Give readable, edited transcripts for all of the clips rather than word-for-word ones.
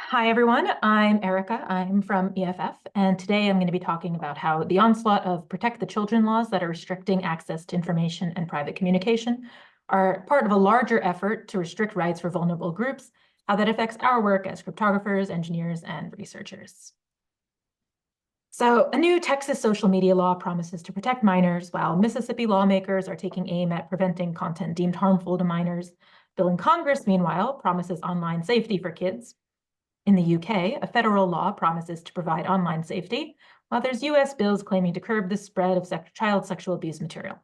Hi, everyone. I'm Erica. I'm from EFF, and today I'm going to be talking about how the onslaught of Protect the Children laws that are restricting access to information and private communication are part of a larger effort to restrict rights for vulnerable groups, how that affects our work as cryptographers, engineers, and researchers. So a new Texas social media law promises to protect minors, while Mississippi lawmakers are taking aim at preventing content deemed harmful to minors. Bill in Congress, meanwhile, promises online safety for kids. In the UK, a federal law promises to provide online safety, while there's US bills claiming to curb the spread of child sexual abuse material.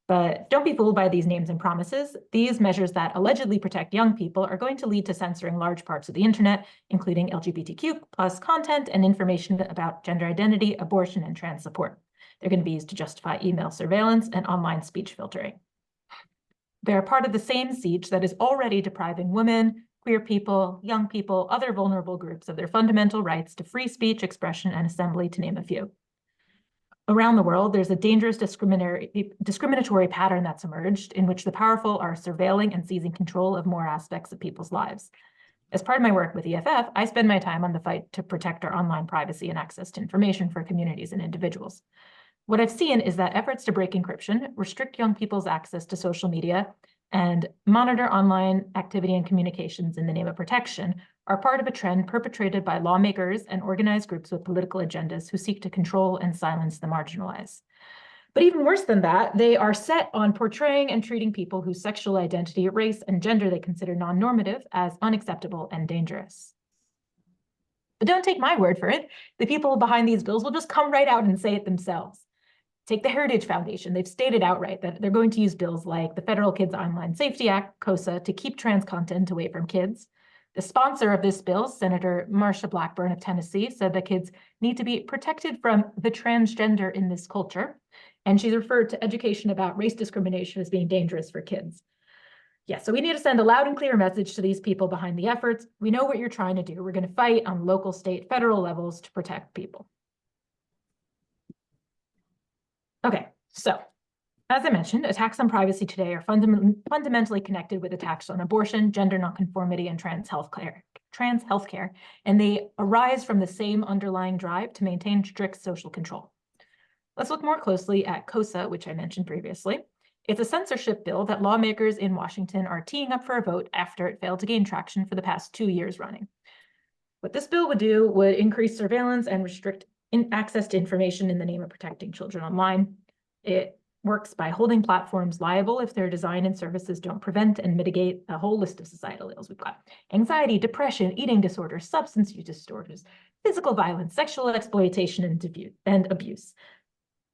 But don't be fooled by these names and promises. These measures that allegedly protect young people are going to lead to censoring large parts of the internet, including LGBTQ plus content and information about gender identity, abortion, and trans support. They're going to be used to justify email surveillance and online speech filtering. They're part of the same siege that is already depriving women, queer people, young people, other vulnerable groups of their fundamental rights to free speech, expression, and assembly, to name a few. Around the world, there's a dangerous discriminatory pattern that's emerged in which the powerful are surveilling and seizing control of more aspects of people's lives. As part of my work with EFF, I spend my time on the fight to protect our online privacy and access to information for communities and individuals. What I've seen is that efforts to break encryption, restrict young people's access to social media, and monitor online activity and communications in the name of protection are part of a trend perpetrated by lawmakers and organized groups with political agendas who seek to control and silence the marginalized. But even worse than that, they are set on portraying and treating people whose sexual identity, race, and gender they consider non-normative as unacceptable and dangerous. But don't take my word for it. The people behind these bills will just come right out and say it themselves. Take the Heritage Foundation. They've stated outright that they're going to use bills like the Federal Kids Online Safety Act, KOSA, to keep trans content away from kids. The sponsor of this bill, Senator Marsha Blackburn of Tennessee, said that kids need to be protected from the transgender in this culture. And she's referred to education about race discrimination as being dangerous for kids. Yeah, so we need to send a loud and clear message to these people behind the efforts. We know what you're trying to do. We're going to fight on local, state, federal levels to protect people. Okay, so as I mentioned, attacks on privacy today are fundamentally connected with attacks on abortion, gender nonconformity, and trans healthcare, and they arise from the same underlying drive to maintain strict social control. Let's look more closely at KOSA, which I mentioned previously. It's a censorship bill that lawmakers in Washington are teeing up for a vote after it failed to gain traction for the past 2 years running. What this bill would do would increase surveillance and restrict access to information in the name of protecting children online. It works by holding platforms liable if their design and services don't prevent and mitigate a whole list of societal ills. We've got anxiety, depression, eating disorders, substance use disorders, physical violence, sexual exploitation, and abuse.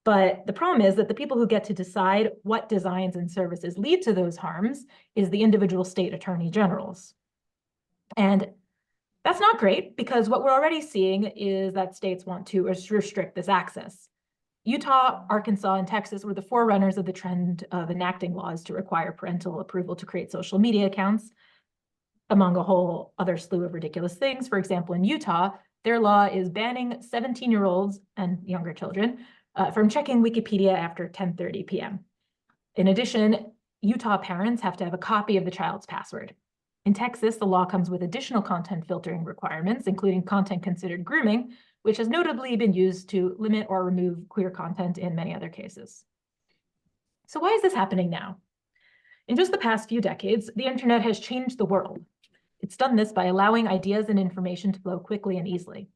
But the problem is that the people who get to decide what designs and services lead to those harms is the individual state attorney generals. And that's not great, because what we're already seeing is that states want to restrict this access. Utah, Arkansas, and Texas were the forerunners of the trend of enacting laws to require parental approval to create social media accounts, among a whole other slew of ridiculous things. For example, in Utah, their law is banning 17-year-olds and younger children from checking Wikipedia after 10:30 p.m. In addition, Utah parents have to have a copy of the child's password. In Texas, the law comes with additional content filtering requirements, including content considered grooming, which has notably been used to limit or remove queer content in many other cases. So why is this happening now? In just the past few decades, the internet has changed the world. It's done this by allowing ideas and information to flow quickly and easily.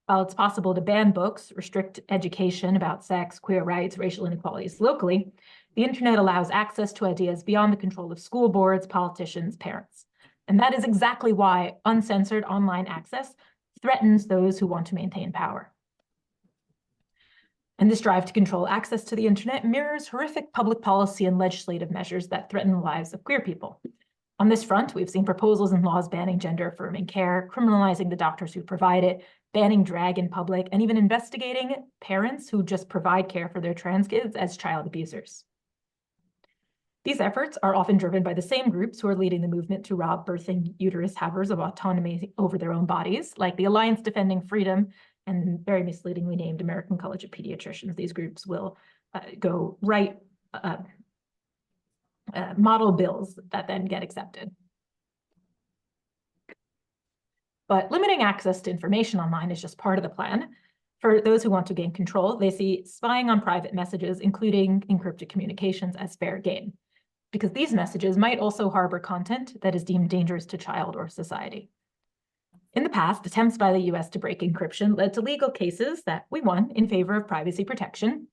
While it's possible to ban books, restrict education about sex, queer rights, racial inequalities locally, the internet allows access to ideas beyond the control of school boards, politicians, parents. And that is exactly why uncensored online access threatens those who want to maintain power. And this drive to control access to the internet mirrors horrific public policy and legislative measures that threaten the lives of queer people. On this front, we've seen proposals and laws banning gender-affirming care, criminalizing the doctors who provide it, banning drag in public, and even investigating parents who just provide care for their trans kids as child abusers. These efforts are often driven by the same groups who are leading the movement to rob birthing uterus havers of autonomy over their own bodies, like the Alliance Defending Freedom and very misleadingly named American College of Pediatricians. These groups will go write model bills that then get accepted. But limiting access to information online is just part of the plan. For those who want to gain control, they see spying on private messages, including encrypted communications, as fair game, because these messages might also harbor content that is deemed dangerous to child or society. In the past, attempts by the US to break encryption led to legal cases that we won in favor of privacy protection.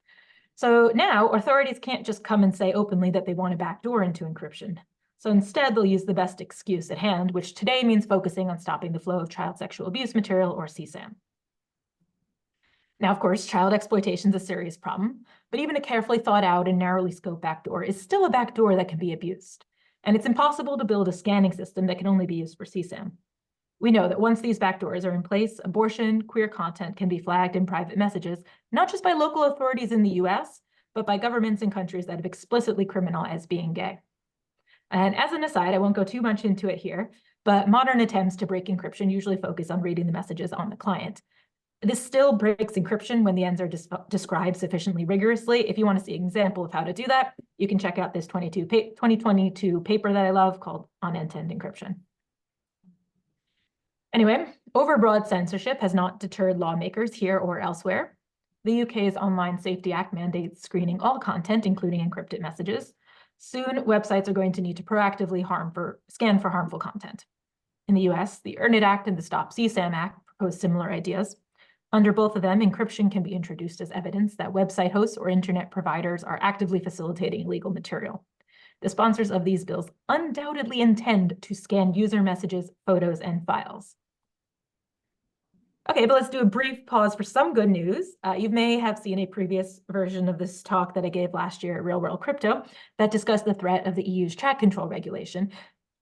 So now authorities can't just come and say openly that they want a backdoor into encryption. So instead, they'll use the best excuse at hand, which today means focusing on stopping the flow of child sexual abuse material, or CSAM. Now, of course, child exploitation is a serious problem, but even a carefully thought out and narrowly scoped backdoor is still a backdoor that can be abused. And it's impossible to build a scanning system that can only be used for CSAM. We know that once these backdoors are in place, abortion, queer content can be flagged in private messages, not just by local authorities in the US, but by governments in countries that have explicitly criminalized being gay. And as an aside, I won't go too much into it here, but modern attempts to break encryption usually focus on reading the messages on the client. This still breaks encryption when the ends are described sufficiently rigorously. If you want to see an example of how to do that, you can check out this 2022 paper that I love called On End-to-End Encryption. Anyway, overbroad censorship has not deterred lawmakers here or elsewhere. The UK's Online Safety Act mandates screening all content, including encrypted messages. Soon, websites are going to need to proactively scan for harmful content. In the US, the Earn It Act and the Stop CSAM Act propose similar ideas. Under both of them, encryption can be introduced as evidence that website hosts or internet providers are actively facilitating illegal material. The sponsors of these bills undoubtedly intend to scan user messages, photos, and files. Okay, but let's do a brief pause for some good news. You may have seen a previous version of this talk that I gave last year at Real World Crypto that discussed the threat of the EU's chat control regulation.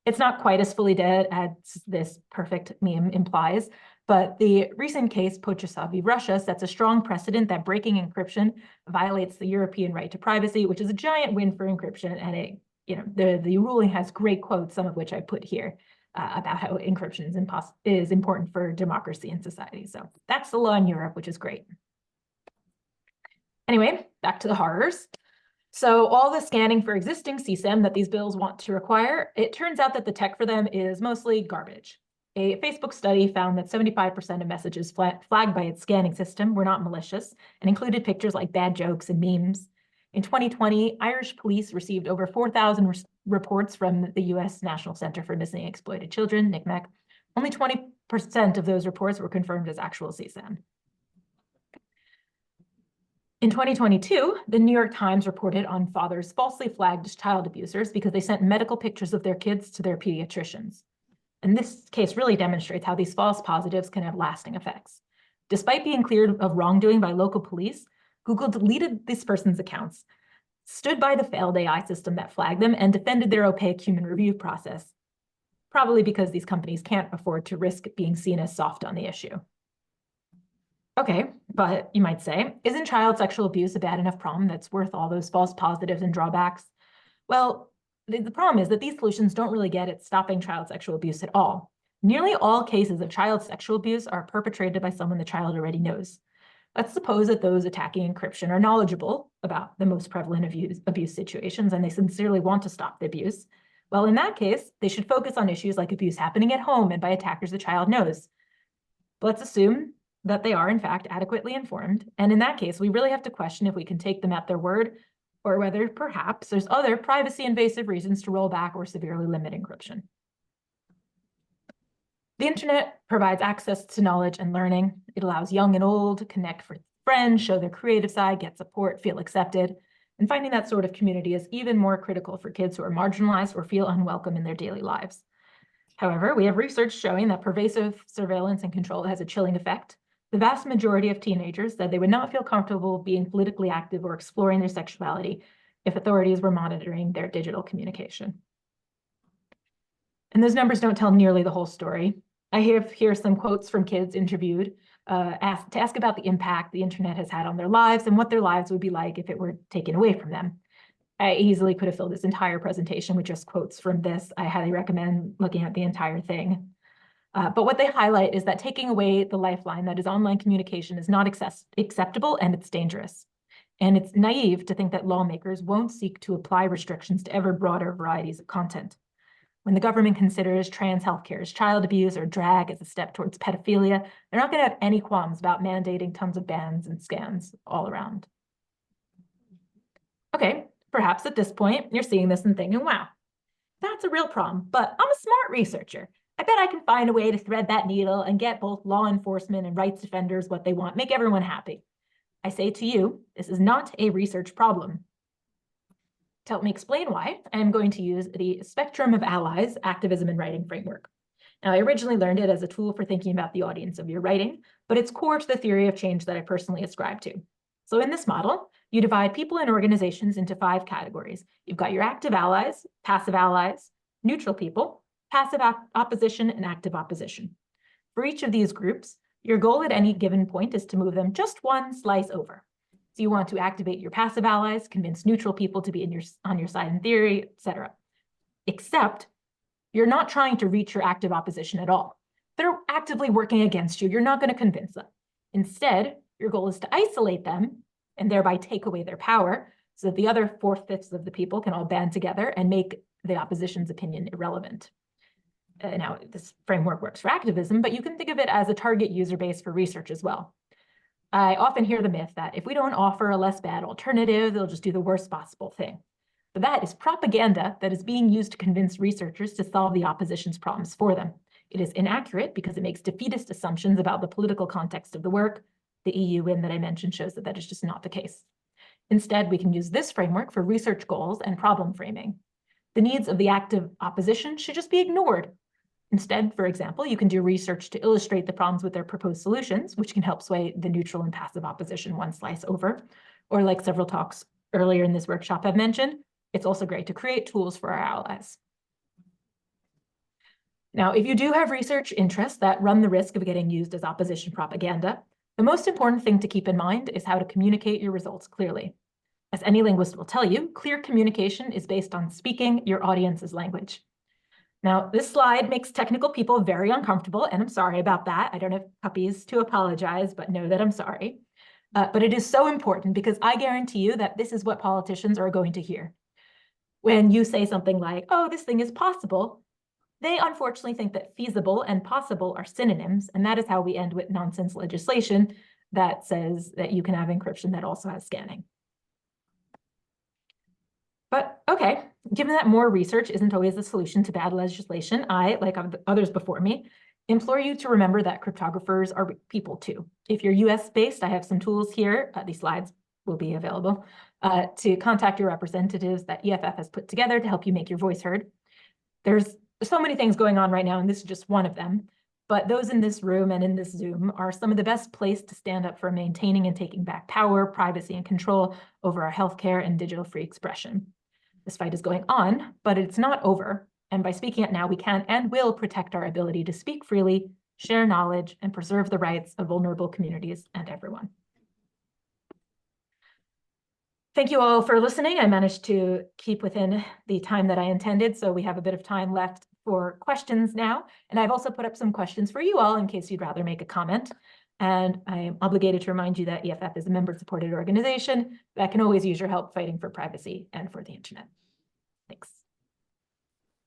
It's not quite as fully dead as this perfect meme implies, but the recent case, Portnoy v. Russia, sets a strong precedent that breaking encryption violates the European right to privacy, which is a giant win for encryption. And the ruling has great quotes, some of which I put here, about how encryption is important for democracy and society. So that's the law in Europe, which is great. Anyway, back to the horrors. So all the scanning for existing CSAM that these bills want to require, it turns out that the tech for them is mostly garbage. A Facebook study found that 75% of messages flagged by its scanning system were not malicious and included pictures like bad jokes and memes. In 2020, Irish police received over 4,000 reports from the US National Center for Missing and Exploited Children, NCMEC. Only 20% of those reports were confirmed as actual CSAM. In 2022, the New York Times reported on fathers falsely flagged as child abusers because they sent medical pictures of their kids to their pediatricians. And this case really demonstrates how these false positives can have lasting effects. Despite being cleared of wrongdoing by local police, Google deleted this person's accounts, stood by the failed AI system that flagged them, and defended their opaque human review process, probably because these companies can't afford to risk being seen as soft on the issue. Okay, but you might say, isn't child sexual abuse a bad enough problem that's worth all those false positives and drawbacks? Well, the problem is that these solutions don't really get at stopping child sexual abuse at all. Nearly all cases of child sexual abuse are perpetrated by someone the child already knows. Let's suppose that those attacking encryption are knowledgeable about the most prevalent abuse situations and they sincerely want to stop the abuse. Well, in that case, they should focus on issues like abuse happening at home and by attackers the child knows. But let's assume that they are, in fact, adequately informed. And in that case, we really have to question if we can take them at their word or whether perhaps there's other privacy invasive reasons to roll back or severely limit encryption. The internet provides access to knowledge and learning. It allows young and old to connect with friends, show their creative side, get support, feel accepted. And finding that sort of community is even more critical for kids who are marginalized or feel unwelcome in their daily lives. However, we have research showing that pervasive surveillance and control has a chilling effect. The vast majority of teenagers said they would not feel comfortable being politically active or exploring their sexuality if authorities were monitoring their digital communication. And those numbers don't tell nearly the whole story. I have here some quotes from kids interviewed to ask about the impact the internet has had on their lives and what their lives would be like if it were taken away from them. I easily could have filled this entire presentation with just quotes from this. I highly recommend looking at the entire thing. But what they highlight is that taking away the lifeline that is online communication is not acceptable and it's dangerous. And it's naive to think that lawmakers won't seek to apply restrictions to ever broader varieties of content. When the government considers trans healthcare as child abuse or drag as a step towards pedophilia, they're not going to have any qualms about mandating tons of bans and scans all around. Okay, perhaps at this point, you're seeing this and thinking, wow, that's a real problem, but I'm a smart researcher. I bet I can find a way to thread that needle and get both law enforcement and rights defenders what they want, make everyone happy. I say to you, this is not a research problem. To help me explain why, I'm going to use the Spectrum of Allies activism and writing framework. Now, I originally learned it as a tool for thinking about the audience of your writing, but it's core to the theory of change that I personally ascribe to. So in this model, you divide people and organizations into 5 categories. You've got your active allies, passive allies, neutral people, passive opposition, and active opposition. For each of these groups, your goal at any given point is to move them just one slice over. So you want to activate your passive allies, convince neutral people to be on your side in theory, etc. Except you're not trying to reach your active opposition at all. They're actively working against you. You're not going to convince them. Instead, your goal is to isolate them and thereby take away their power so that the other 4/5 of the people can all band together and make the opposition's opinion irrelevant. Now, this framework works for activism, but you can think of it as a target user base for research as well. I often hear the myth that if we don't offer a less bad alternative, they'll just do the worst possible thing. But that is propaganda that is being used to convince researchers to solve the opposition's problems for them. It is inaccurate because it makes defeatist assumptions about the political context of the work. The EU win that I mentioned shows that that is just not the case. Instead, we can use this framework for research goals and problem framing. The needs of the active opposition should just be ignored. Instead, for example, you can do research to illustrate the problems with their proposed solutions, which can help sway the neutral and passive opposition one slice over. Or like several talks earlier in this workshop have mentioned, it's also great to create tools for our allies. Now, if you do have research interests that run the risk of getting used as opposition propaganda, the most important thing to keep in mind is how to communicate your results clearly. As any linguist will tell you, clear communication is based on speaking your audience's language. Now, this slide makes technical people very uncomfortable, and I'm sorry about that. I don't have puppies to apologize, but know that I'm sorry. But it is so important because I guarantee you that this is what politicians are going to hear. When you say something like, oh, this thing is possible, they unfortunately think that feasible and possible are synonyms, and that is how we end with nonsense legislation that says that you can have encryption that also has scanning. But okay, given that more research isn't always the solution to bad legislation, I, like others before me, implore you to remember that cryptographers are people too. If you're US-based, I have some tools here. These slides will be available to contact your representatives that EFF has put together to help you make your voice heard. There's so many things going on right now, and this is just one of them. But those in this room and in this Zoom are some of the best placed to stand up for maintaining and taking back power, privacy, and control over our healthcare and digital free expression. This fight is going on, but it's not over. And by speaking it now, we can and will protect our ability to speak freely, share knowledge, and preserve the rights of vulnerable communities and everyone. Thank you all for listening. I managed to keep within the time that I intended, so we have a bit of time left for questions now. And I've also put up some questions for you all in case you'd rather make a comment. And I am obligated to remind you that EFF is a member-supported organization that can always use your help fighting for privacy and for the internet. Thanks.